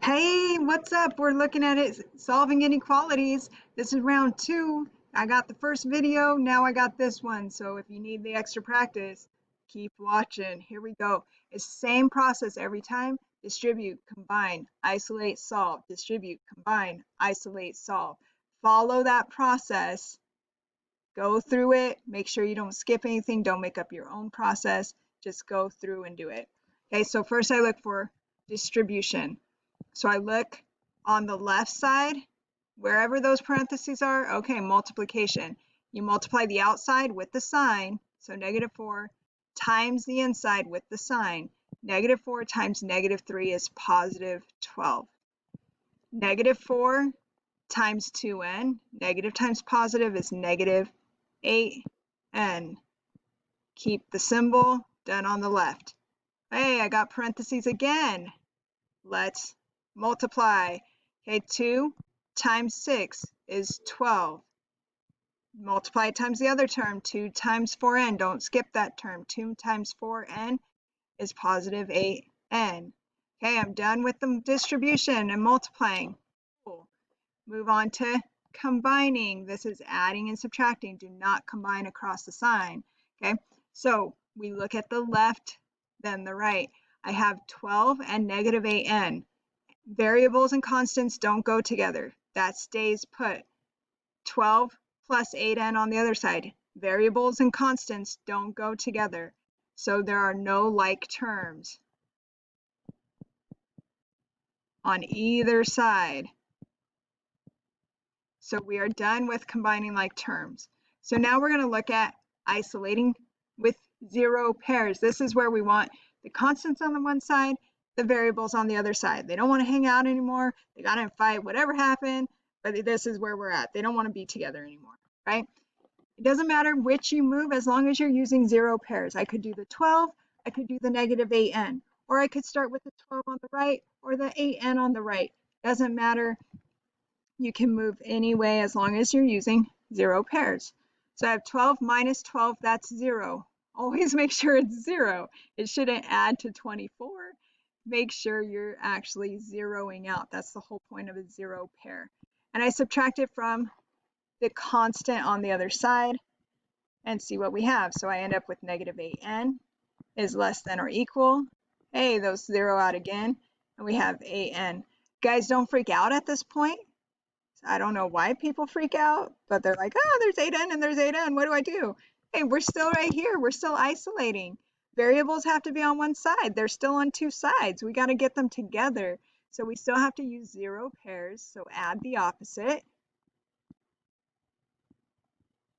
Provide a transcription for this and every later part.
Hey, what's up? We're looking at it, solving inequalities. This is round 2. I got the first video, now I got this one. So if you need the extra practice, keep watching. Here we go. It's the same process every time. Distribute, combine, isolate, solve. Distribute, combine, isolate, solve. Follow that process. Go through it. Make sure you don't skip anything. Don't make up your own process. Just go through and do it. Okay, so first I look for distribution. So I look on the left side, wherever those parentheses are, okay, multiplication. You multiply the outside with the sign, so -4 times the inside with the sign. -4 times -3 is +12. -4 times 2n, negative times positive is -8n. Keep the symbol done on the left. Hey, I got parentheses again. Let's multiply. Okay, 2 times 6 is 12. Multiply it times the other term, 2 times 4n. Don't skip that term. 2 times 4n is +8n. Okay, I'm done with the distribution and multiplying. Cool. Move on to combining. This is adding and subtracting. Do not combine across the sign. Okay, so we look at the left, then the right. I have 12 and -8n. Variables and constants don't go together. That stays put. 12 plus 8n on the other side. Variables and constants don't go together. So there are no like terms on either side. So we are done with combining like terms. So now we're going to look at isolating with zero pairs. This is where we want the constants on the one side, the variables on the other side. They don't want to hang out anymore. They got in a fight, whatever happened, but this is where we're at. They don't want to be together anymore, right? It doesn't matter which you move as long as you're using zero pairs. I could do the 12, I could do the -8n, or I could start with the 12 on the right or the 8n on the right. Doesn't matter. You can move any way as long as you're using zero pairs. So I have 12 minus 12, that's 0. Always make sure it's 0. It shouldn't add to 24. Make sure you're actually zeroing out. That's the whole point of a zero pair. And I subtract it from the constant on the other side and see what we have. So I end up with -8n is less than or equal. Hey, those zero out again, and we have 8n. Guys, don't freak out at this point. I don't know why people freak out, but they're like, oh, there's 8n and there's 8n. What do I do? Hey, we're still right here. We're still isolating. Variables have to be on one side. They're still on two sides. We got to get them together. So we still have to use zero pairs. So add the opposite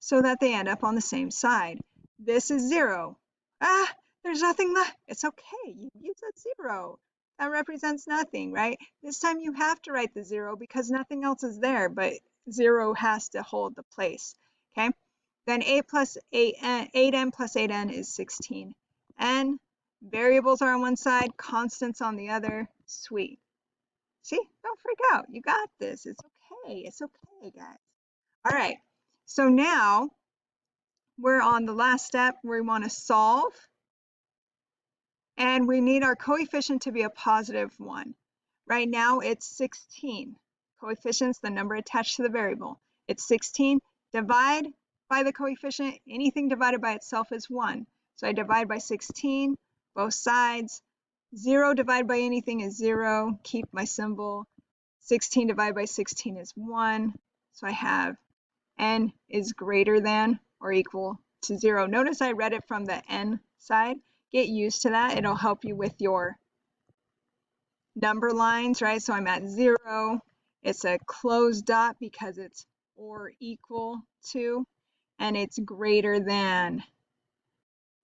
so that they end up on the same side. This is 0. Ah, there's nothing left. It's okay. You use that 0. That represents nothing, right? This time you have to write the 0 because nothing else is there, but 0 has to hold the place, okay? Then 8 plus 8n, 8n plus 8n is 16n. Variables are on one side, constants on the other. Sweet. See, don't freak out. You got this. It's okay. It's okay, guys. All right, so now we're on the last step where we want to solve. And we need our coefficient to be a +1. Right now it's 16. Coefficient's the number attached to the variable. It's 16. Divide by the coefficient. Anything divided by itself is 1. So I divide by 16, both sides. 0 divided by anything is 0. Keep my symbol. 16 divided by 16 is 1. So I have n is greater than or equal to 0. Notice I read it from the n side. Get used to that. It'll help you with your number lines, right? So I'm at 0. It's a closed dot because it's or equal to, and it's greater than.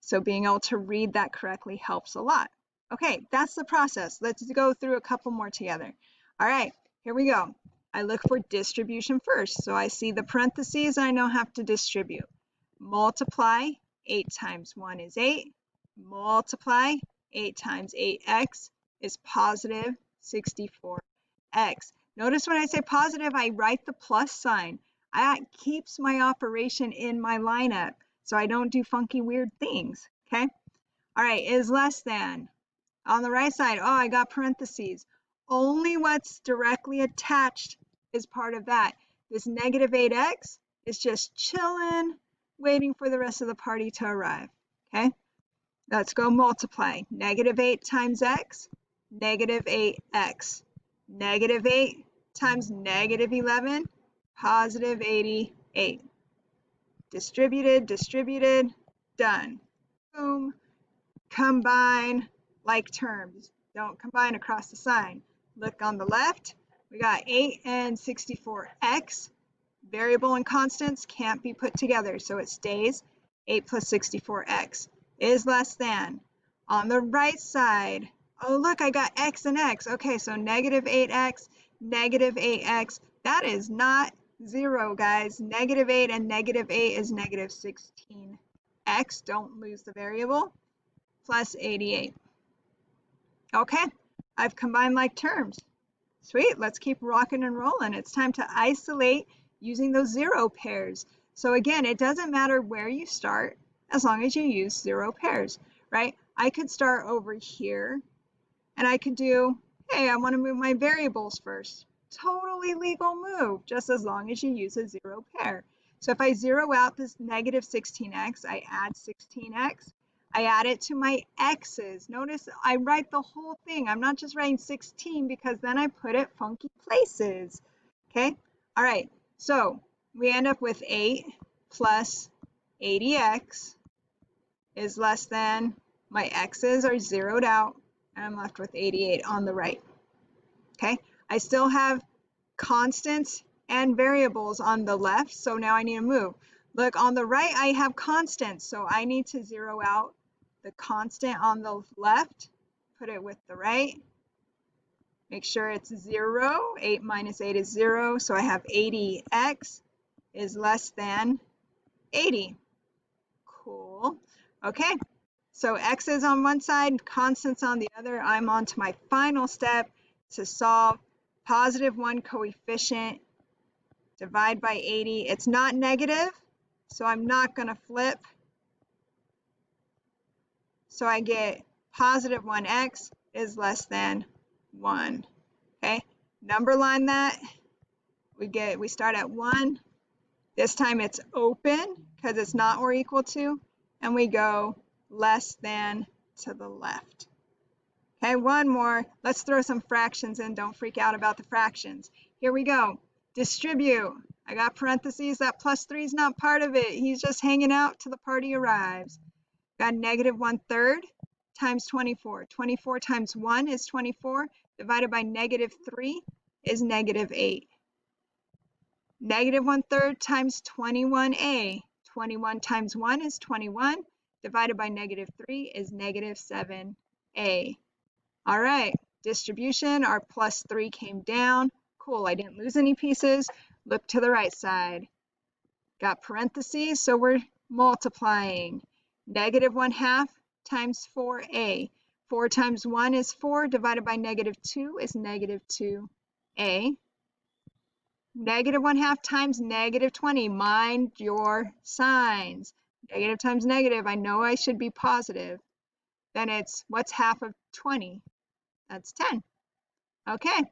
So being able to read that correctly helps a lot. Okay, that's the process. Let's go through a couple more together. All right, here we go. I look for distribution first. So I see the parentheses, I know how to distribute. Multiply, 8 times 1 is 8. Multiply 8 times 8x is +64x. Notice when I say positive, I write the plus sign. That keeps my operation in my lineup so I don't do funky weird things, okay? All right, is less than. On the right side, oh, I got parentheses. only what's directly attached is part of that. This negative 8x is just chilling, waiting for the rest of the party to arrive, okay? Let's go multiply. Negative 8 times x, negative 8x. Negative 8 times negative 11, positive 88. Distributed, distributed, done. Boom. Combine like terms. Don't combine across the sign. Look on the left. We got 8 and 64x. Variable and constants can't be put together, so it stays 8 plus 64x is less than. On the right side, oh look, I got x and x. Okay, so negative 8x, negative 8x. That is not 0, guys. Negative 8 and negative 8 is negative 16x. Don't lose the variable. Plus 88. Okay, I've combined like terms. Sweet, let's keep rocking and rolling. It's time to isolate using those 0 pairs. So again, it doesn't matter where you start as long as you use 0 pairs, right? I could start over here and I could do, hey, I want to move my variables first. Totally legal move, just as long as you use a 0 pair. So if I zero out this negative 16x, I add 16x. I add it to my x's. Notice I write the whole thing. I'm not just writing 16 because then I put it funky places. Okay, all right, so we end up with 8 plus 80x is less than, my x's are zeroed out, and I'm left with 88 on the right. Okay, I still have constants and variables on the left, so now I need to move. Look, on the right I have constants, so I need to zero out the constant on the left, put it with the right, make sure it's 0. 8 minus 8 is 0, so I have 80x is less than 80. Cool. Okay, so x is on one side, constants on the other. I'm on to my final step to solve. Positive 1 coefficient, divide by 80. It's not negative, so I'm not going to flip. So I get positive 1x is less than 1. Okay, number line that. We start at 1. This time it's open because it's not or equal to, and we go less than to the left. Okay, one more. Let's throw some fractions in. Don't freak out about the fractions. Here we go. Distribute. I got parentheses. That plus 3 is not part of it. He's just hanging out till the party arrives. Got negative 1/3 times 24. 24 times 1 is 24. Divided by negative 3 is negative 8. Negative 1/3 times 21a. 21 times 1 is 21. Divided by negative 3 is negative 7a. All right, distribution, our plus 3 came down. Cool, I didn't lose any pieces. Look to the right side. Got parentheses, so we're multiplying. Negative 1/2 times 4a. 4 times 1 is 4, divided by negative 2 is negative 2a. Negative 1/2 times negative 20. Mind your signs. Negative times negative, I know I should be positive. Then it's, what's half of 20? That's 10. Okay,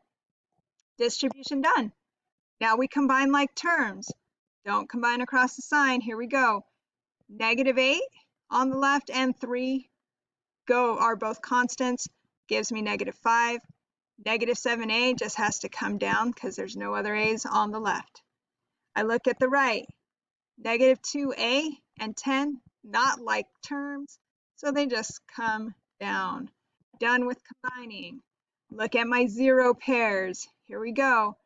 distribution done. Now we combine like terms. Don't combine across the sign. Here we go. Negative 8 on the left and 3 are both constants. Gives me negative 5. Negative 7a just has to come down because there's no other a's on the left. I look at the right. Negative 2a and 10, not like terms, so they just come down. Done with combining. Look at my 0 pairs. Here we go.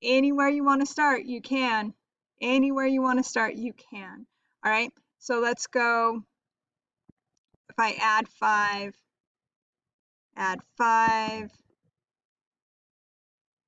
Anywhere you want to start, you can. Anywhere you want to start, you can. All right, so let's go. If I add 5, add 5.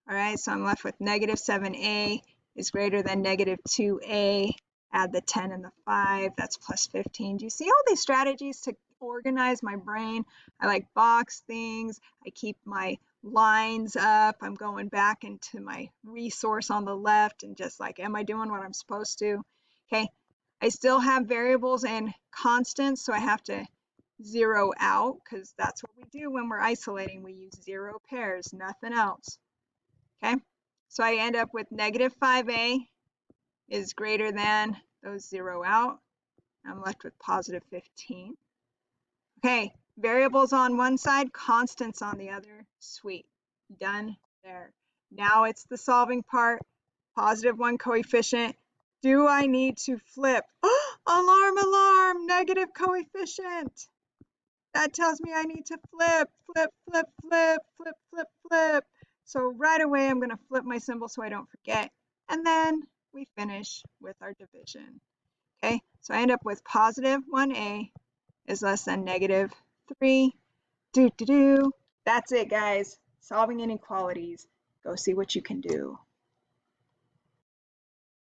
All right, so I'm left with negative 7a is greater than negative 2a. Add the 10 and the 5, that's plus 15. Do you see all these strategies to organize my brain? I like box things. I keep my lines up. I'm going back into my resource on the left and just like, am I doing what I'm supposed to? Okay, I still have variables and constants, so I have to zero out because that's what we do when we're isolating. We use zero pairs, nothing else. Okay, so I end up with negative 5a is greater than those zero out. I'm left with positive 15. Okay, variables on one side, constants on the other. Sweet, done there. Now it's the solving part, positive 1 coefficient. Do I need to flip? Oh, alarm, alarm, negative coefficient. That tells me I need to flip, flip, flip, flip, flip, flip, flip. So right away, I'm going to flip my symbol so I don't forget. And then we finish with our division. Okay, so I end up with positive 1a is less than negative 3. That's it, guys. Solving inequalities. Go see what you can do.